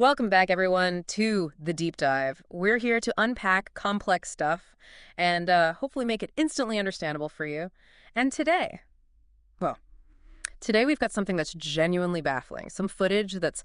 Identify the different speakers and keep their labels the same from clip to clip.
Speaker 1: Welcome back, everyone, to The Deep Dive. We're here to unpack complex stuff and hopefully make it instantly understandable for you. And well, today we've got something that's genuinely baffling. Some footage that's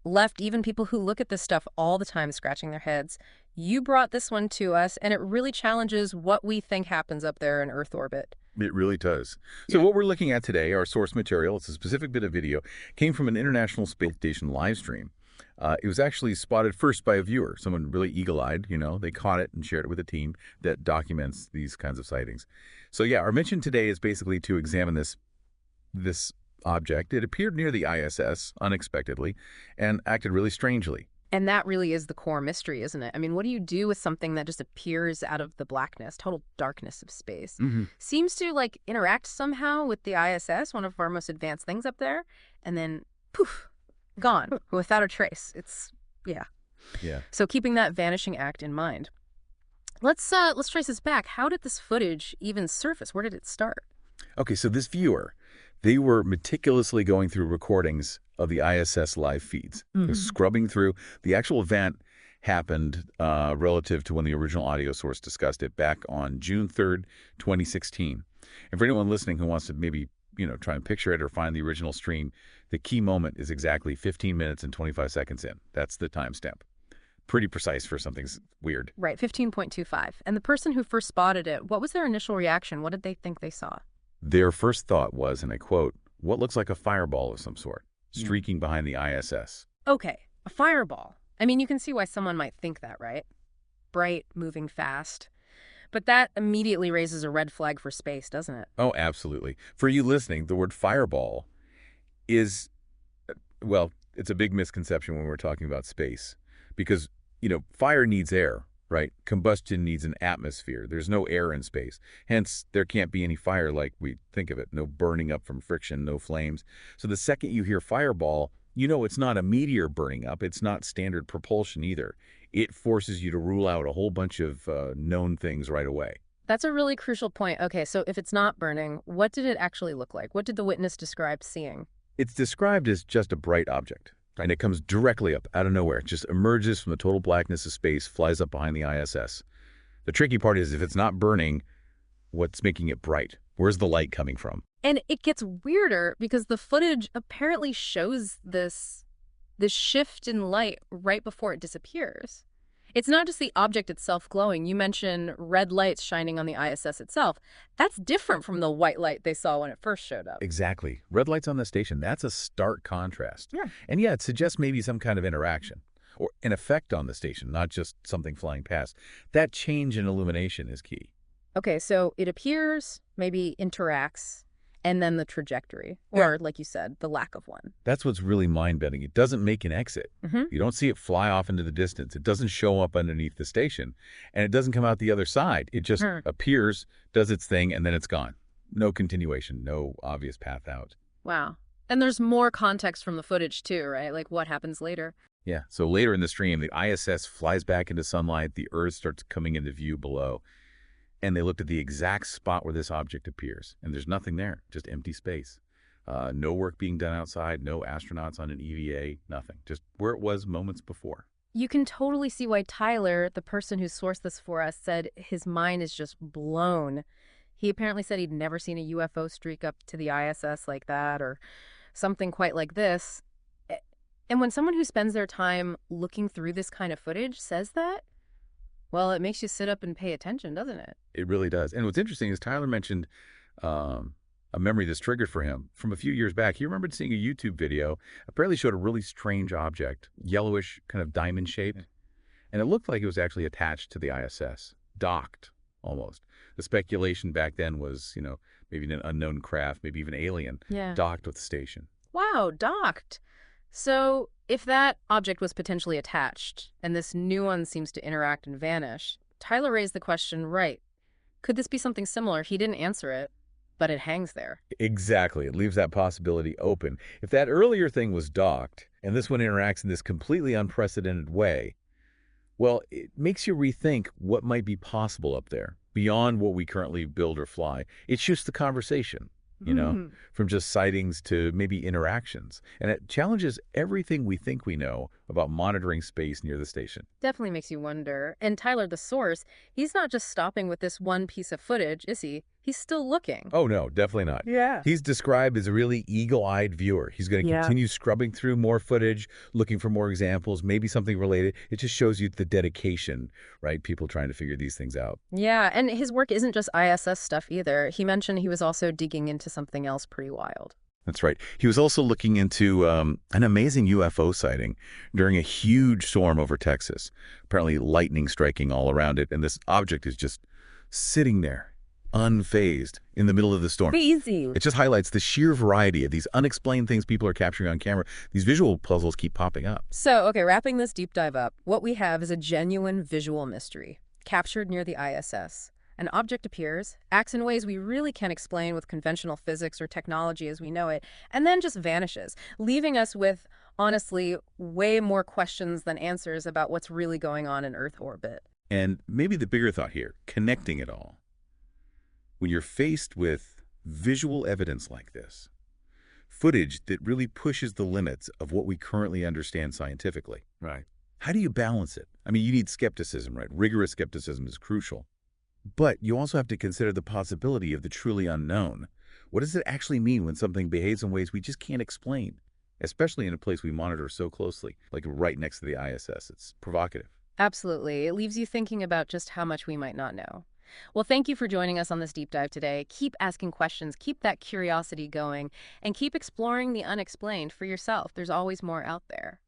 Speaker 1: left even people who look at this stuff all the time scratching their heads. You brought this one to us, and it really challenges what we think happens up there in Earth orbit.
Speaker 2: It really does. So what we're looking at today, our source material, it's a specific bit of video, came from an International Space Station live stream. It was actually spotted first by a viewer, someone really eagle-eyed, they caught it and shared it with a team that documents these kinds of sightings. So yeah, our mission today is basically to examine this object. It appeared near the ISS unexpectedly and acted really strangely.
Speaker 1: And that really is the core mystery, isn't it? I mean, what do you do with something that just appears out of the blackness, total darkness of space? Seems to, interact somehow with the ISS, one of our most advanced things up there, and then, poof, gone, without a trace. Yeah. So keeping that vanishing act in mind. Let's trace this back. How did this footage even surface? Where did it start?
Speaker 2: Okay, so this viewer, they were meticulously going through recordings of the ISS live feeds. They were scrubbing through. The actual event happened relative to when the original audio source discussed it back on June 3rd, 2016. And for anyone listening who wants to maybe, try and picture it or find the original stream, the key moment is exactly 15 minutes and 25 seconds in. That's the timestamp. Pretty precise for something weird.
Speaker 1: Right, 15.25. And the person who first spotted it, what was their initial reaction? What did they think they saw?
Speaker 2: Their first thought was, and I quote, "What looks like a fireball of some sort, streaking behind the ISS."
Speaker 1: Okay, a fireball. I mean, you can see why someone might think that, right? Bright, moving fast. But that immediately raises a red flag for space, doesn't it?
Speaker 2: Oh, absolutely. For you listening, the word fireball is, well, it's a big misconception when we're talking about space. Because, fire needs air, right? Combustion needs an atmosphere. There's no air in space. Hence, there can't be any fire like we think of it. No burning up from friction, no flames. So the second you hear fireball, it's not a meteor burning up. It's not standard propulsion either. It forces you to rule out a whole bunch of known things right away.
Speaker 1: That's a really crucial point. Okay, so if it's not burning, what did it actually look like? What did the witness describe seeing?
Speaker 2: It's described as just a bright object, and it comes directly up out of nowhere. It just emerges from the total blackness of space, flies up behind the ISS. The tricky part is if it's not burning, what's making it bright? Where's the light coming from?
Speaker 1: And it gets weirder because the footage apparently shows this shift in light right before it disappears. It's not just the object itself glowing. You mentioned red lights shining on the ISS itself. That's different from the white light they saw when it first showed up.
Speaker 2: Exactly. Red lights on the station, that's a stark contrast.
Speaker 1: Yeah.
Speaker 2: And yeah, it suggests maybe some kind of interaction or an effect on the station, not just something flying past. That change in illumination is key.
Speaker 1: Okay, so it appears, maybe interacts, and then the trajectory, or like you said, the lack of one.
Speaker 2: That's what's really mind-bending. It doesn't make an exit. You don't see it fly off into the distance. It doesn't show up underneath the station, and it doesn't come out the other side. It just appears, does its thing, and then it's gone. No continuation, no obvious path out.
Speaker 1: Wow. And there's more context from the footage too, right? Like what happens later.
Speaker 2: Yeah, so later in the stream, the ISS flies back into sunlight, the Earth starts coming into view below. And they looked at the exact spot where this object appears, and there's nothing there, just empty space. No work being done outside, no astronauts on an EVA, nothing. Just where it was moments before.
Speaker 1: You can totally see why Tyler, the person who sourced this for us, said his mind is just blown. He apparently said he'd never seen a UFO streak up to the ISS like that, or something quite like this. And when someone who spends their time looking through this kind of footage says that, well, it makes you sit up and pay attention, doesn't it?
Speaker 2: It really does. And what's interesting is Tyler mentioned a memory that's triggered for him from a few years back. He remembered seeing a YouTube video, apparently showed a really strange object, yellowish, kind of diamond-shaped. And it looked like it was actually attached to the ISS, docked almost. The speculation back then was, maybe an unknown craft, maybe even alien, docked with the station.
Speaker 1: Wow, docked. So if that object was potentially attached, and this new one seems to interact and vanish, Tyler raised the question, right, could this be something similar? He didn't answer it, but it hangs there.
Speaker 2: Exactly. It leaves that possibility open. If that earlier thing was docked, and this one interacts in this completely unprecedented way, well, it makes you rethink what might be possible up there, beyond what we currently build or fly. It shifts the conversation. you know, from just sightings to maybe interactions. And it challenges everything we think we know about monitoring space near the station.
Speaker 1: Definitely makes you wonder. And Tyler, the source, he's not just stopping with this one piece of footage, is he? He's still looking.
Speaker 2: Oh, no, definitely not.
Speaker 1: Yeah.
Speaker 2: He's described as a really eagle-eyed viewer. He's going to continue scrubbing through more footage, looking for more examples, maybe something related. It just shows you the dedication, right? People trying to figure these things out.
Speaker 1: Yeah, and his work isn't just ISS stuff either. He mentioned he was also digging into something else pretty wild.
Speaker 2: That's right. He was also looking into an amazing UFO sighting during a huge storm over Texas. Apparently lightning striking all around it, and this object is just sitting there, unfazed, in the middle of the storm.
Speaker 1: Crazy.
Speaker 2: It just highlights the sheer variety of these unexplained things people are capturing on camera. These visual puzzles keep popping up.
Speaker 1: So, okay, wrapping this deep dive up, what we have is a genuine visual mystery, captured near the ISS. An object appears, acts in ways we really can't explain with conventional physics or technology as we know it, and then just vanishes, leaving us with, honestly, way more questions than answers about what's really going on in Earth orbit.
Speaker 2: And maybe the bigger thought here, connecting it all. When you're faced with visual evidence like this, footage that really pushes the limits of what we currently understand scientifically.
Speaker 3: Right.
Speaker 2: How do you balance it? I mean, you need skepticism, right? Rigorous skepticism is crucial. But you also have to consider the possibility of the truly unknown. What does it actually mean when something behaves in ways we just can't explain, especially in a place we monitor so closely, like right next to the ISS? It's provocative.
Speaker 1: Absolutely. It leaves you thinking about just how much we might not know. Well, thank you for joining us on this deep dive today. Keep asking questions, keep that curiosity going, and keep exploring the unexplained for yourself. There's always more out there.